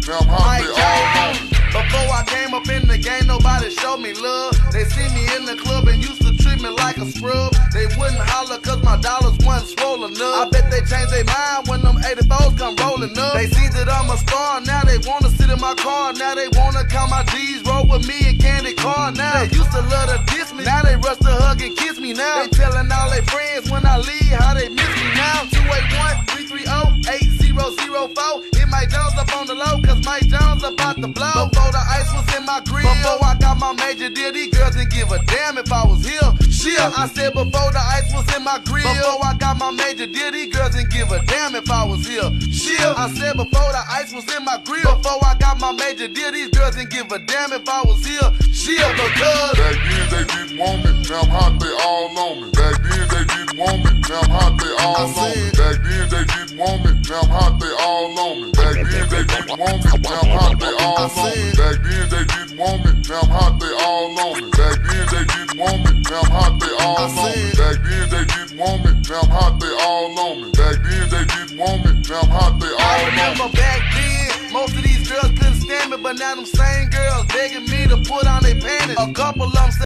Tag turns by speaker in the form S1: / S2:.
S1: now I'm hot, they all on me.
S2: Before I came up in the game, nobody showed me love. They see me in the club and used to treat me like a scrub. They wouldn't holler cause my dollars wasn't swollen up. I bet they changed their mind when them 84s come rolling up. They see that I'm a star, now they wanna sit in my car. Now they wanna count my G's, roll with me and Candy Car. Now they used to love to diss me, now they rush to hug and kiss me now. They telling all their friends when I leave how they miss me now. 281-330-8004. Hit Mike Jones up on the low cause Mike Jones about to blow. Before the ice was in my grill, before I got my major deal, these girls didn't give a damn if I was here. Shit, I said before the ice was in my grill, before I got my major deal, these girls didn't give a damn if I was here. Shit, I said before the ice was in my grill, before I got my major deal, these girls didn't give a damn if I was here. Shit, because
S1: back then they didn't want me, now I'm hot, they all on me. Back then they didn't want me, now I'm hot, they all on me. Back then they didn't want me, now I'm hot, they all on me. Back then they didn't want me, now I'm hot, they all on me. Back then they didn't want me, now I'm hot, they all on me. Back then they didn't want me, now I'm hot, they all on me. Back then they didn't want me, now I'm hot, they all on me. Back then they didn't want me, now I'm hot, they all on me.
S2: I remember back then, most of these girls couldn't stand me, but now them same girls begging me to put on their panties. A couple of them